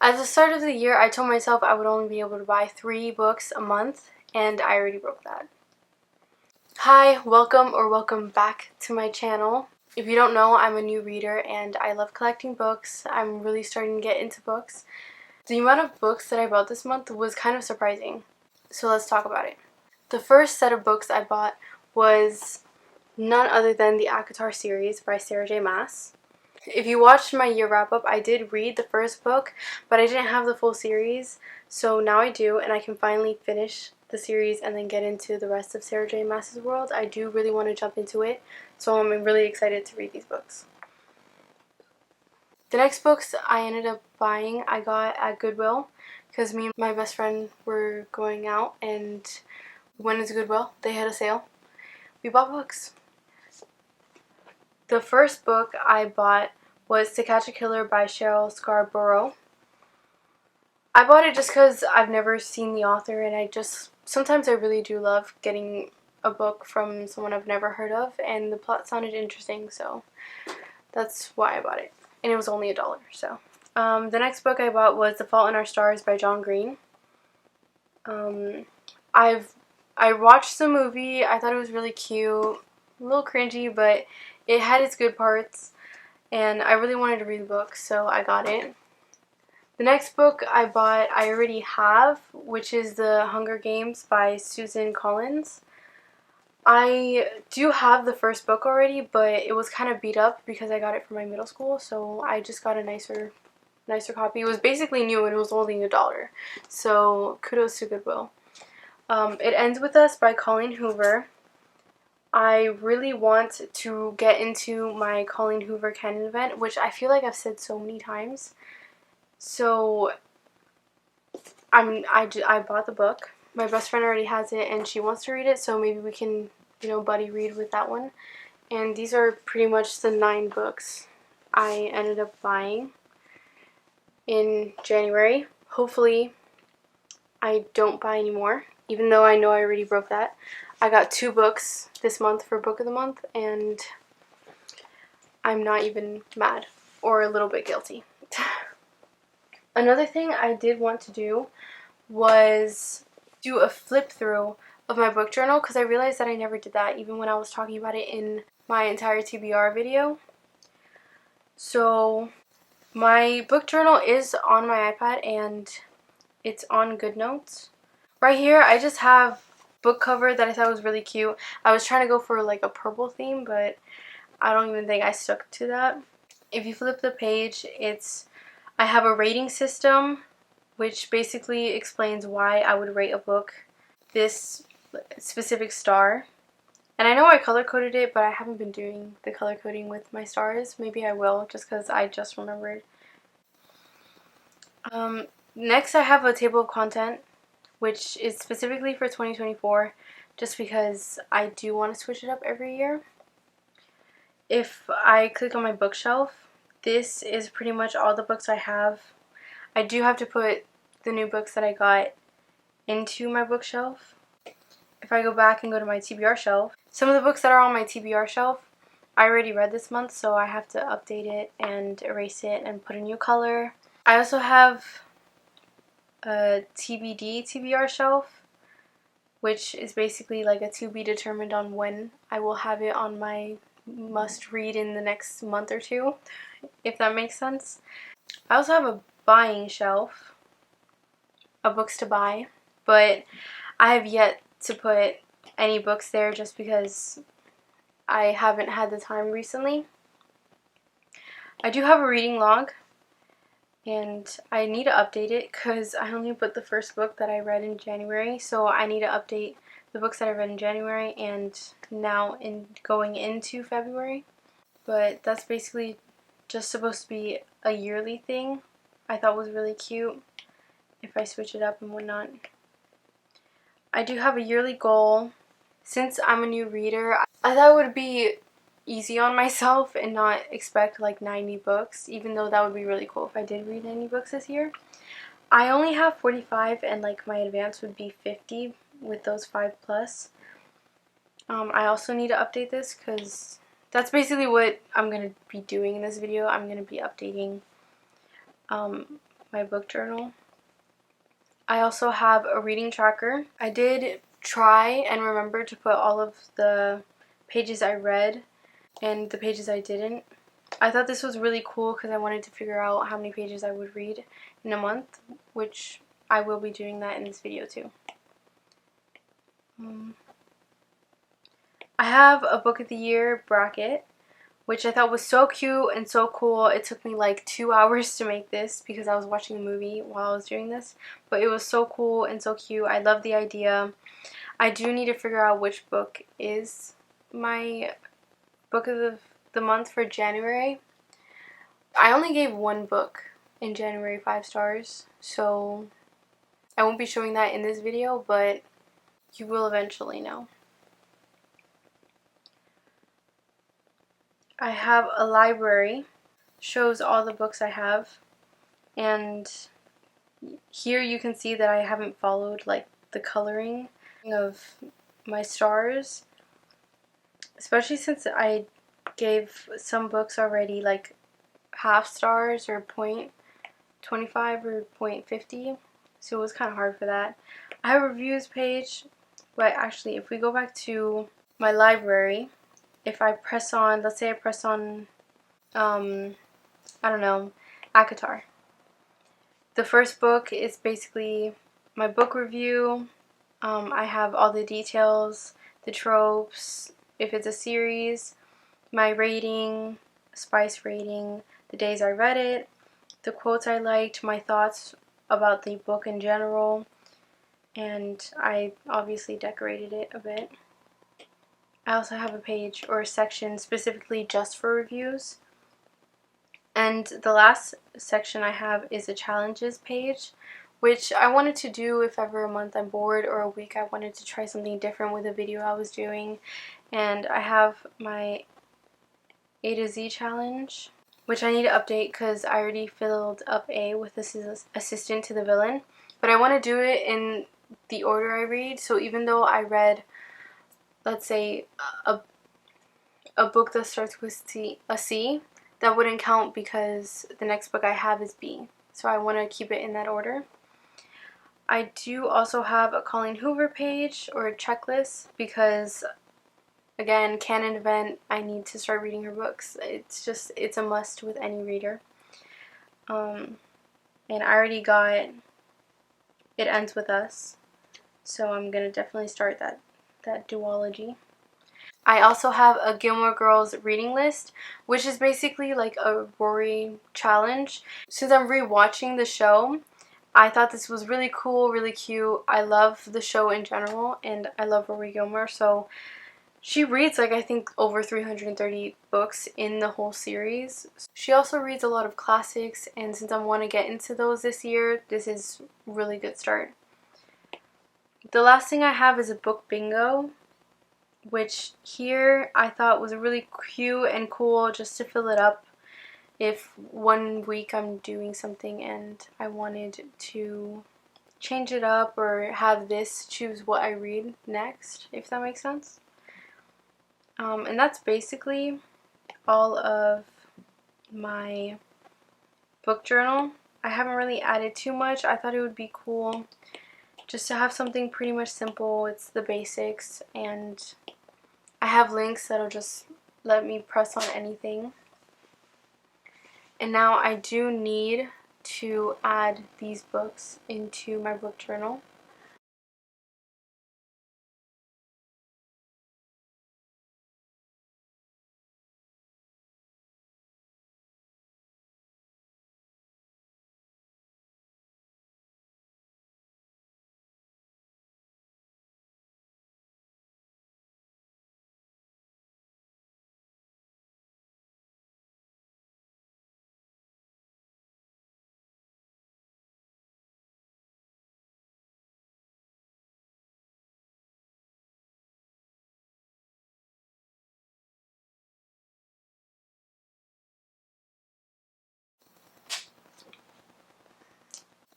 At the start of the year, I told myself I would only be able to buy 3 books a month, and I already broke that. Hi, welcome back to my channel. If you don't know, I'm a new reader and I love collecting books. I'm really starting to get into books. The amount of books that I bought this month was kind of surprising, so let's talk about it. The first set of books I bought was none other than the ACOTAR series by Sarah J Maas. If you watched my year wrap-up, I did read the first book, but I didn't have the full series, so now I do, and I can finally finish the series and then get into the rest of Sarah J Maas's world. I do really want to jump into it, so I'm really excited to read these books. The next books I ended up buying, I got at Goodwill, because me and my best friend were going out, and we went into Goodwill. They had a sale. We bought books. The first book I bought was To Catch a Killer by Cheryl Scarborough. I bought it just because I've never seen the author, and sometimes I really do love getting a book from someone I've never heard of, and the plot sounded interesting, so that's why I bought it. And it was only $1, so. The next book I bought was The Fault in Our Stars by John Green. I watched the movie. I thought it was really cute, a little cringy, but it had its good parts, and I really wanted to read the book, so I got it. The next book I bought I already have, which is The Hunger Games by Susan Collins. I do have the first book already, but it was kind of beat up because I got it from my middle school, so I just got a nicer copy. It was basically new and it was only $1, so kudos to Goodwill. It Ends With Us by Colleen Hoover. I really want to get into my Colleen Hoover canon event, which I feel like I've said so many times. So I bought the book. My best friend already has it and she wants to read it, so maybe we can, buddy read with that one. And these are pretty much the 9 books I ended up buying in January. Hopefully I don't buy any more, even though I know I already broke that. I got 2 books this month for Book of the Month, and I'm not even mad or a little bit guilty. Another thing I did want to do was do a flip through of my book journal, because I realized that I never did that even when I was talking about it in my entire TBR video. So my book journal is on my iPad and it's on GoodNotes. Right here I just have book cover that I thought was really cute. I was trying to go for like a purple theme, but I don't even think I stuck to that. If you flip the page, I have a rating system, which basically explains why I would rate a book this specific star. And I know I color coded it, but I haven't been doing the color coding with my stars. Maybe I will, just because I just remembered. Next I have a table of content, which is specifically for 2024, just because I do want to switch it up every year. If I click on my bookshelf, this is pretty much all the books I have. I do have to put the new books that I got into my bookshelf. If I go back and go to my TBR shelf, some of the books that are on my TBR shelf I already read this month, so I have to update it and erase it and put a new color. I also have a TBD TBR shelf, which is basically like a to be determined on when I will have it on my must read in the next month or 2, if that makes sense. I also have a buying shelf of books to buy, but I have yet to put any books there just because I haven't had the time recently. I do have a reading log, and I need to update it because I only put the first book that I read in January, so I need to update the books that I read in January and now going into February. But that's basically just supposed to be a yearly thing. I thought was really cute if I switch it up and whatnot. I do have a yearly goal. Since I'm a new reader, I thought it would be easy on myself and not expect like 90 books, even though that would be really cool if I did read 90 books this year. I only have 45, and like my advance would be 50 with those 5+. I also need to update this because that's basically what I'm going to be doing in this video. I'm going to be updating my book journal. I also have a reading tracker. I did try and remember to put all of the pages I read and the pages I didn't. I thought this was really cool because I wanted to figure out how many pages I would read in a month, which I will be doing that in this video too. I have a book of the year bracket, which I thought was so cute and so cool. It took me like 2 hours to make this because I was watching a movie while I was doing this, but it was so cool and so cute. I love the idea. I do need to figure out which book is my book of the month for January. I only gave one book in January 5 stars, so I won't be showing that in this video, but you will eventually know. I have a library, shows all the books I have, and here you can see that I haven't followed like the coloring of my stars, especially since I gave some books already like half stars or 0.25 or 0.50, so it was kind of hard for that. I have a reviews page, but actually if we go back to my library, if I press on, let's say I press on, I don't know, ACOTAR. The first book is basically my book review. I have all the details, the tropes, if it's a series, my rating, spice rating, the days I read it, the quotes I liked, my thoughts about the book in general, and I obviously decorated it a bit. I also have a page or a section specifically just for reviews. And the last section I have is a challenges page, which I wanted to do if ever a month I'm bored or a week I wanted to try something different with a video I was doing. And I have my A to Z challenge, which I need to update because I already filled up A with this is assistant to the villain. But I want to do it in the order I read, so even though I read, let's say, a book that starts with a C, that wouldn't count because the next book I have is B. So I want to keep it in that order. I do also have a Colleen Hoover page or a checklist because, again, canon event, I need to start reading her books. It's a must with any reader. And I already got It Ends With Us, so I'm going to definitely start that duology. I also have a Gilmore Girls reading list, which is basically like a Rory challenge. Since I'm rewatching the show, I thought this was really cool, really cute. I love the show in general, and I love Rory Gilmore, so she reads like I think over 330 books in the whole series. She also reads a lot of classics, and since I want to get into those this year, this is a really good start. The last thing I have is a book bingo, which here I thought was really cute and cool just to fill it up if one week I'm doing something and I wanted to change it up or have this choose what I read next, if that makes sense. And that's basically all of my book journal. I haven't really added too much. I thought it would be cool just to have something pretty much simple. It's the basics, and I have links that'll just let me press on anything. And now I do need to add these books into my book journal.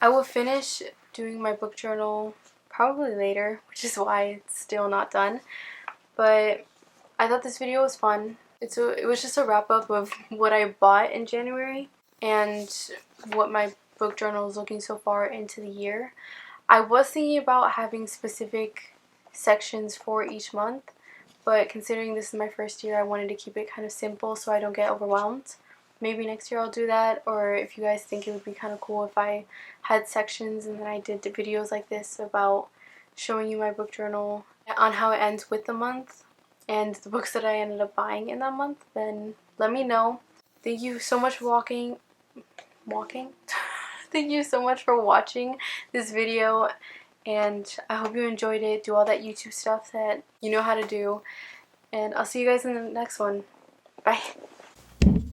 I will finish doing my book journal probably later, which is why it's still not done. But I thought this video was fun. It was just a wrap up of what I bought in January and what my book journal is looking so far into the year. I was thinking about having specific sections for each month, but considering this is my first year, I wanted to keep it kind of simple so I don't get overwhelmed. Maybe next year I'll do that, or if you guys think it would be kind of cool if I had sections and then I did videos like this about showing you my book journal on how it ends with the month and the books that I ended up buying in that month, then let me know. Thank you so much for walking? Thank you so much for watching this video, and I hope you enjoyed it. Do all that YouTube stuff that you know how to do, and I'll see you guys in the next one. Bye.